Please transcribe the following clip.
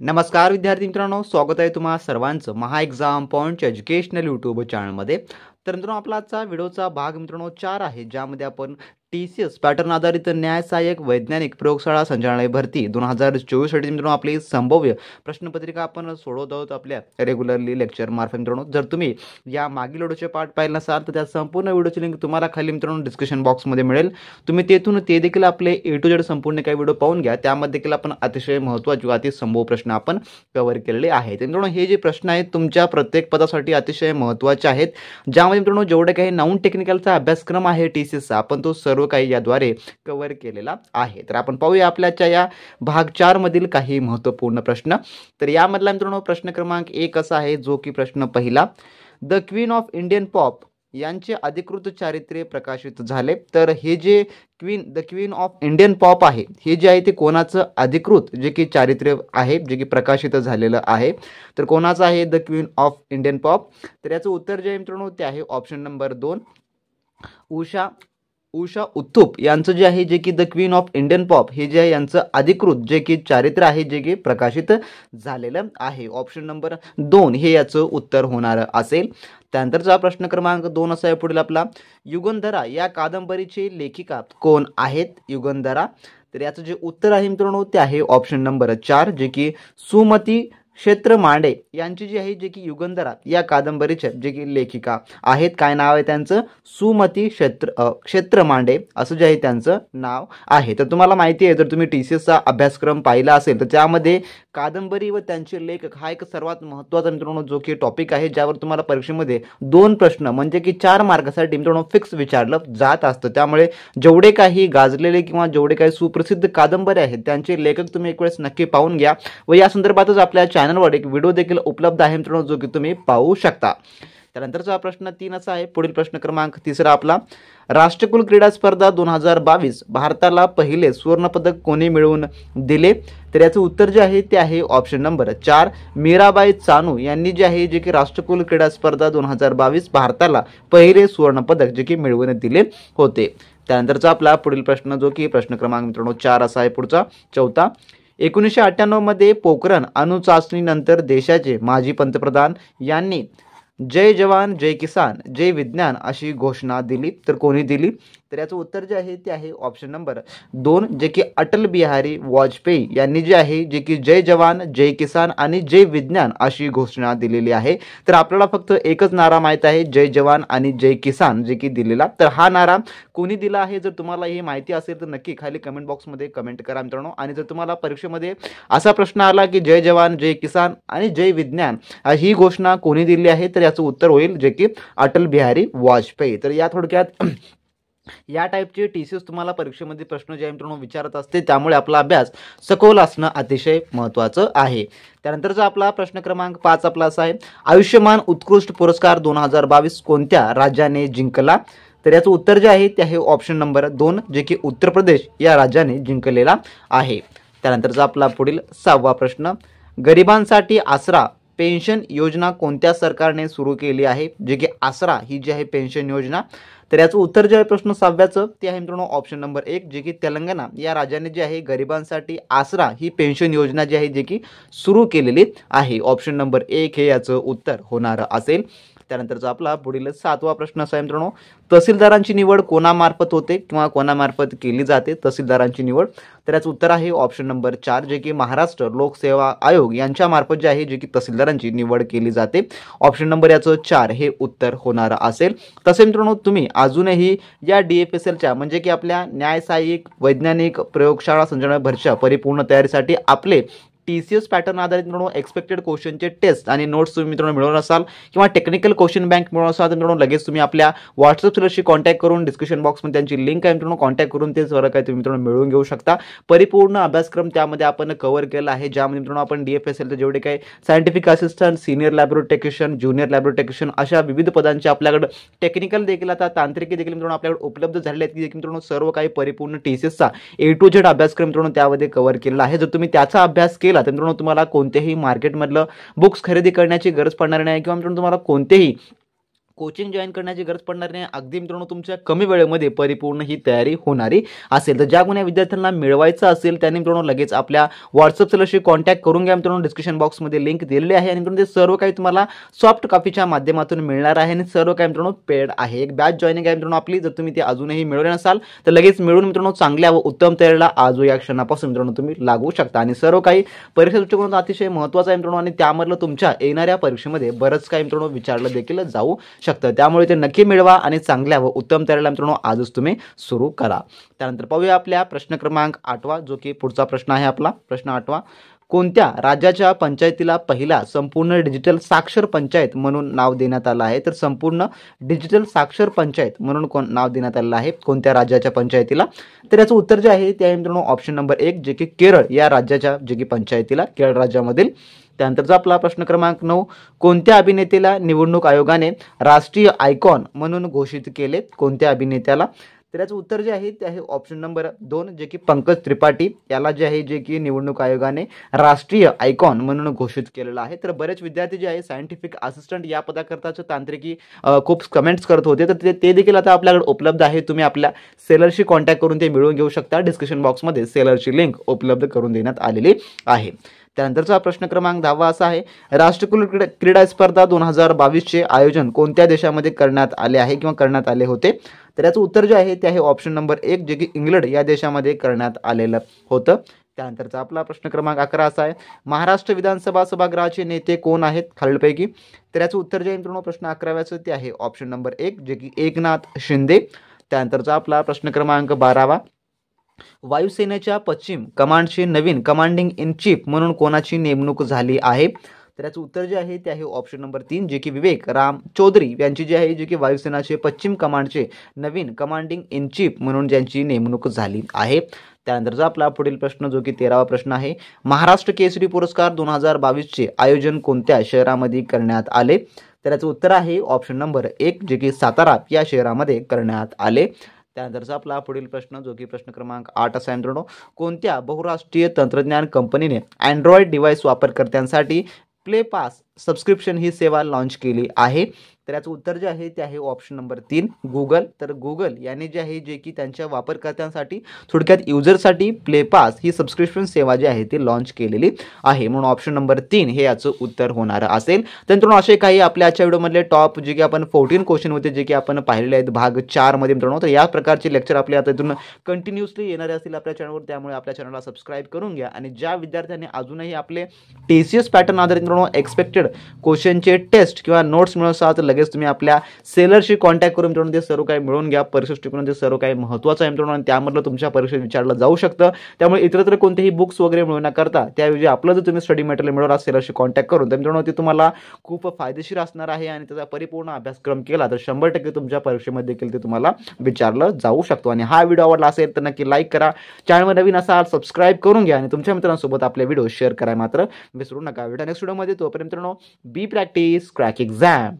नमस्कार विद्यार्थी मित्रांनो, स्वागत आहे तुम्हा सर्वांचं महा एक्झाम पॉईंटच्या एज्युकेशनल यूट्यूब चॅनलमध्ये. तर मित्रांनो, आपला आजचा व्हिडिओचा भाग मित्रांनो 4 आहे, ज्यामध्ये आपण TCS पॅटर्न आधारित न्याय सहाय्यक वैज्ञानिक प्रयोगशाळा संचालनालय भरती 2024 साठी मित्रांनो आपली संभाव्य प्रश्नपत्रिका आपण सोडवत आहोत आपल्या रेग्युलरली लेक्चर मार्फत. मित्रांनो, जर तुम्ही या मागील व्हिडिओचे पार्ट पाहिले नसाल तर त्या संपूर्ण व्हिडिओची लिंक तुम्हाला खाली मित्रांनो डिस्क्रिप्शन बॉक्समध्ये मिळेल. तुम्ही तेथून ते देखील आपले A to Z संपूर्ण काही व्हिडिओ पाहून घ्या. त्यामध्ये देखील आपण अतिशय महत्त्वाचे व अति संभव प्रश्न आपण कव्हर केलेले आहेत. मित्रांनो, हे जे प्रश्न आहेत तुमच्या प्रत्येक पदासाठी अतिशय महत्त्वाचे आहेत, ज्यामध्ये मित्रांनो जेवढे काही नॉन टेक्निकलचा अभ्यासक्रम आहे TCSचा आपण तो सर्व काही याद्वारे कव्हर केलेला आहे. तर आपण पाहूया आपल्याच्या या भाग 4 मधील काही महत्त्वपूर्ण प्रश्न. तर यामधला मित्रांनो प्रश्न क्रमांक 1 असा आहे, जो की प्रश्न पहिला, the queen of Indian pop यांचे अधिकृत चारित्र्य प्रकाशित झाले. तर हे जे the queen of Indian pop आहे, हे जे आहे ते कोणाचं अधिकृत जे की चारित्र्य आहे जे की प्रकाशित झालेलं आहे, तर कोणाचं आहे the queen of Indian pop? तर याचं उत्तर जे आहे मित्रांनो ते आहे ऑप्शन नंबर 2, उषा उत्थुप यांचं जे आहे जे की the queen of Indian pop हे जे आहे यांचं अधिकृत जे की चारित्र्य आहे जे की प्रकाशित झालेलं आहे. ऑप्शन नंबर 2 हे याचं उत्तर होणार असेल. त्यानंतरचा प्रश्न क्रमांक 2 असा आहे पुढील आपला, युगंधरा या कादंबरीचे लेखिका कोण आहेत? युगंधरा, तर याचं जे उत्तर आहे मित्रांनो ते आहे ऑप्शन नंबर 4, जे की सुमती क्षेत्र मांडे यांची जी आहे जे की युगंधरा या कादंबरीचे जे की लेखिका आहेत. काय नाव आहे त्यांचं? सुमती क्षेत्र मांडे असं जे आहे त्यांचं नाव आहे. तर तुम्हाला माहिती आहे, जर तुम्ही TCSचा अभ्यासक्रम पाहिला असेल तर त्यामध्ये कादंबरी व त्यांचे लेखक हा एक सर्वात महत्त्वाचा मित्रांनो जो की टॉपिक आहे, ज्यावर तुम्हाला परीक्षेमध्ये 2 प्रश्न म्हणजे की 4 मार्कासाठी मित्रांनो फिक्स विचारलं जात असतं. त्यामुळे जेवढे काही गाजलेले किंवा जेवढे काही सुप्रसिद्ध कादंबरी आहेत त्यांचे लेखक तुम्ही एक वेळेस नक्की पाहून घ्या. व या संदर्भातच आपल्या चॅनलवर एक व्हिडिओ देखील उपलब्ध आहे मित्रांनो, जो की तुम्ही पाहू शकता. त्यानंतरचा प्रश्न 3 असा आहे पुढील प्रश्न क्रमांक 3 आपला, राष्ट्रकुल क्रीडा स्पर्धा 2022 भारताला पहिले सुवर्णपदक कोणी मिळवून दिले? तर याचं उत्तर जे आहे ते आहे ऑप्शन नंबर 4, मीराबाई चानू यांनी जे आहे जे की राष्ट्रकुल क्रीडा स्पर्धा 2022 भारताला पहिले सुवर्णपदक जे की मिळवून दिले होते. त्यानंतरचा आपला पुढील प्रश्न जो की प्रश्न क्रमांक मित्रांनो 4 असा आहे पुढचा, चौथा, 1998 मध्ये पोखरण अणुचाचणीनंतर देशाचे माजी पंतप्रधान यांनी जय जवान जय किसान जय विज्ञान अशी घोषणा दिली. तर कोणी दिली? तर याचं उत्तर जे आहे ते आहे ऑप्शन नंबर 2, जे की अटल बिहारी वाजपेयी यांनी जे आहे जे की जय जवान जय किसान आणि जय विज्ञान अशी घोषणा दिलेली आहे. तर आपल्याला फक्त एकच नारा माहीत आहे, जय जवान आणि जय किसान जे की दिलेला. तर हा नारा कोणी दिला आहे? जर तुम्हाला ही माहिती असेल तर नक्की खाली कमेंट बॉक्समध्ये कमेंट करा मित्रांनो. आणि जर तुम्हाला परीक्षेमध्ये असा प्रश्न आला की जय जवान जय किसान आणि जय विज्ञान ही घोषणा कोणी दिली आहे, तर याचं उत्तर होईल जे की अटल बिहारी वाजपेयी. तर या थोडक्यात या टाईपचे TCS तुम्हाला परीक्षेमध्ये प्रश्न जे मित्रांनो विचारत असते, त्यामुळे आपला अभ्यास सखोल असणं अतिशय महत्त्वाचं आहे. त्यानंतरचा आपला प्रश्न क्रमांक 5 आपला असा आहे, आयुष्यमान उत्कृष्ट पुरस्कार 2022 कोणत्या राज्याने जिंकला? तर याचं उत्तर जे आहे ते आहे ऑप्शन नंबर 2, जे की उत्तर प्रदेश या राज्याने जिंकलेला आहे. त्यानंतरचा आपला पुढील 6वा प्रश्न, गरिबांसाठी आसरा पेन्शन योजना कोणत्या सरकारने सुरू केली आहे? जे की आसरा ही जी आहे पेन्शन योजना, तर याचं उत्तर जे आहे प्रश्न 6व्याचं ते आहे मित्रांनो ऑप्शन नंबर 1, जे की तेलंगणा या राज्याने जे आहे गरिबांसाठी आसरा ही पेन्शन योजना जी आहे जे की सुरू केलेली आहे. ऑप्शन नंबर 1 हे याचं उत्तर होणार असेल. त्यानंतरचा आपला पुढील 7वा प्रश्न असा आहे मित्रांनो, तहसीलदारांची निवड कोणामार्फत होते किंवा कोणामार्फत केली जाते तहसीलदारांची निवड? तर याचं उत्तर आहे ऑप्शन नंबर 4, जे की महाराष्ट्र लोकसेवा आयोग यांच्या मार्फत जे आहे जे की तहसीलदारांची निवड केली जाते. ऑप्शन नंबर याचं 4 हे उत्तर होणार असेल. तसे मित्रांनो, तुम्ही अजूनही या DFSLच्या म्हणजे की आपल्या न्याय सहाय्यक वैज्ञानिक प्रयोगशाळा संचालनालय भरतीच्या परिपूर्ण तयारीसाठी आपले TCS पॅटर्न आधारित मित्रांनो एक्सपेक्टेड क्वेश्चनचे टेस्ट आणि नोट्स तुम्ही मित्रांनो मिळवून असाल किंवा टेक्निकल क्वेश्चन बँक मिळवून असाल तर मित्रांनो लगेच तुम्ही आपल्या व्हॉट्सअप सर्व्हरशी कॉन्टॅक्ट करून डिस्क्रिप्शन बॉक्समध्ये त्यांची लिंक आहे मित्रांनो, कॉन्टॅक्ट करून ते सर्व काही तुम्ही मित्रांनो मिळवून घेऊ शकता. परिपूर्ण अभ्यासक्रम त्यामध्ये आपण कव्हर केला आहे, ज्यामध्ये मित्रांनो आपण DFSLचे जेवढे काही scientific assistant, senior laboratory technician, junior laboratory technician अशा विविध पदांचे आपल्याकडे टेक्निकल देखील आता तांत्रिक देखील मित्रांनो आपल्याकडे उपलब्ध झालेले आहेत, की मित्रांनो सर्व काही परिपूर्ण TCSचा A to Z अभ्यासक्रम मित्रांनो त्यामध्ये कव्हर केलेला आहे. जर तुम्ही त्याचा अभ्यास केला तर मित्रांनो तुम्हाला कोणतेही मार्केटमधलं बुक्स खरेदी करण्याची गरज पडणार नाही किंवा मित्रांनो तुम्हाला कोचिंग जॉईन करण्याची गरज पडणार नाही. अगदी मित्रांनो तुमच्या कमी वेळेमध्ये परिपूर्ण ही तयारी होणारी असेल. तर ज्या कोणी विद्यार्थ्यांना मिळवायचं असेल त्यांनी मित्रांनो लगेच आपल्या व्हॉट्सअप सेलरशी कॉन्टॅक्ट करून घ्या. मित्रांनो डिस्क्रिप्शन बॉक्समध्ये लिंक दिलेली आहे आणि मित्रांनो ते सर्व काही तुम्हाला सॉफ्ट कॉपीच्या माध्यमातून मिळणार आहे आणि सर्व काही मित्रांनो पेड आहे. एक बॅच जॉईनिंग आहे मित्रांनो आपली. जर तुम्ही ते अजूनही मिळवले नसाल तर लगेच मिळून मित्रांनो चांगल्या व उत्तम तयारीला आज या क्षणापासून मित्रांनो तुम्ही लागू शकता. आणि सर्व काही परीक्षा दृष्टिकोनातून अतिशय महत्त्वाचं आहे मित्रांनो आणि त्यामधलं तुमच्या येणाऱ्या परीक्षेमध्ये बरंच काही मित्रांनो विचारलं देखील जाऊ शकतं. त्यामुळे ते नक्की मिळवा आणि चांगल्या व उत्तम तयारीला मित्रांनो आजच तुम्ही सुरू करा. त्यानंतर पाहूया आपल्या प्रश्न क्रमांक 8 जो की पुढचा प्रश्न आहे आपला. प्रश्न 8 कोणत्या राज्याच्या पंचायतीला पहिला संपूर्ण डिजिटल साक्षर पंचायत म्हणून नाव देण्यात आलं आहे. तर संपूर्ण डिजिटल साक्षर पंचायत म्हणून नाव देण्यात आलेलं आहे कोणत्या राज्याच्या पंचायतीला. तर याचं उत्तर जे आहे ते आहे मित्रांनो ऑप्शन नंबर 1 जे की केरळ या राज्याच्या जे की पंचायतीला केरळ राज्यामधील. त्यानंतरचा आपला प्रश्न क्रमांक 9 कोणत्या अभिनेत्याला निवडणूक आयोगाने राष्ट्रीय आयकॉन म्हणून घोषित केले. कोणत्या अभिनेत्याला. तर याचं उत्तर जे आहे ते आहे ऑप्शन नंबर 2 जे की पंकज त्रिपाठी याला जे आहे जे की निवडणूक आयोगाने राष्ट्रीय आयकॉन म्हणून घोषित केलेलं आहे. तर बरेच विद्यार्थी जे आहे सायंटिफिक असिस्टंट या पदाकरताचे तांत्रिकी खूप कमेंट्स करत होते तर ते देखील आता आपल्याकडे उपलब्ध आहे. तुम्ही आपल्या सेलरशी कॉन्टॅक्ट करून ते मिळवून घेऊ शकता. डिस्क्रिप्शन बॉक्समध्ये सेलरची लिंक उपलब्ध करून देण्यात आलेली आहे. त्यानंतरचा प्रश्न क्रमांक 10 असा आहे राष्ट्रकुल क्रीडा स्पर्धा 2022चे आयोजन कोणत्या देशामध्ये करण्यात आले आहे किंवा करण्यात आले होते. तर याचं उत्तर जे आहे ते आहे ऑप्शन नंबर 1 जे की इंग्लंड या देशामध्ये करण्यात आलेलं होतं. त्यानंतरचा आपला प्रश्न क्रमांक 11 असा आहे महाराष्ट्र विधानसभा सभागृहाचे नेते कोण आहेत खालीलपैकी. तर याचं उत्तर जे आहे मित्रांनो प्रश्न 11 ते आहे ऑप्शन नंबर 1 जे की एकनाथ शिंदे. त्यानंतरचा आपला प्रश्न क्रमांक 12 वायुसेनेच्या पश्चिम कमांडचे नवीन कमांडिंग इन चीफ म्हणून कोणाची नेमणूक झाली आहे. तर याचं उत्तर जे आहे ते आहे ऑप्शन नंबर 3 जे की विवेक राम चौधरी यांची जी आहे जे की वायुसेनाचे पश्चिम कमांडचे नवीन कमांडिंग इन चीफ म्हणून ज्यांची नेमणूक झाली आहे. त्यानंतरचा आपला पुढील प्रश्न जो की 13वा प्रश्न आहे महाराष्ट्र केसरी पुरस्कार 2022चे आयोजन कोणत्या शहरामध्ये करण्यात आले. तर याचं उत्तर आहे ऑप्शन नंबर 1 जे की सातारा या शहरामध्ये करण्यात आले. त्यानंतरचा आपला पुढील प्रश्न जो की प्रश्न क्रमांक 8 असा मित्रांनो कोणत्या बहुराष्ट्रीय तंत्रज्ञान कंपनीने अँड्रॉइड डिव्हाइस वापरकर्त्यांसाठी प्ले पास सबस्क्रिप्शन ही सेवा लॉन्च केली आहे. तर याचं उत्तर जे आहे ते आहे ऑप्शन नंबर 3 गुगल. तर गुगल याने जे आहे जे की त्यांच्या वापरकर्त्यांसाठी थोडक्यात युजरसाठी प्ले पास ही सबस्क्रिप्शन सेवा जी आहे ती लॉन्च केलेली आहे म्हणून ऑप्शन नंबर 3 हे याचं उत्तर होणार असेल. त्यानंतर असे काही आपल्या आजच्या व्हिडिओमधले टॉप जे की आपण 14 क्वेश्चन होते जे की आपण पाहिलेले आहेत भाग 4 मध्ये मित्रांनो. तर या प्रकारचे लेक्चर आपल्या आता इथून कंटिन्युअसली येणारे असतील आपल्या चॅनलवर. त्यामुळे आपल्या चॅनलला सबस्क्राईब करून घ्या आणि ज्या विद्यार्थ्यांनी अजूनही आपले TCS पॅटर्न आधारित मित्रांनो एक्सपेक्टेड क्वेश्चनचे टेस्ट किंवा नोट्स मिळवत असाल तर लगेच तुम्ही आपल्या सेलरशी कॉन्टॅक्ट करून मित्रांनो ते सर्व काही मिळवून घ्या. परीक्षेसाठी ते सर्व काही महत्त्वाचं आहे मित्रांनो आणि त्यामधलं तुमच्या परीक्षेत विचारलं जाऊ शकतं. त्यामुळे इतरत्र कोणतेही बुक्स वगैरे मिळवण्याकरता त्याऐवजी आपलं जर तुम्ही स्टडी मटेरियल मिळवला सेलरशी कॉन्टॅक्ट करून तर मित्रांनो ते तुम्हाला खूप फायदेशीर असणार आहे आणि त्याचा परिपूर्ण अभ्यासक्रम केला तर 100% तुमच्या परीक्षेमध्ये देखील ते तुम्हाला विचारलं जाऊ शकतो. आणि हा व्हिडिओ आवडला असेल तर नक्की लाईक करा. चॅनलवर नवीन असाल सबस्क्राईब करून घ्या आणि तुमच्या मित्रांसोबत आपले व्हिडिओ शेअर करायला मात्र विसरू नका. भेटूया नेक्स्ट व्हिडिओमध्ये. तोपर्यंत मित्रांनो बी प्रॅक्टिस क्रॅक एक्झाम.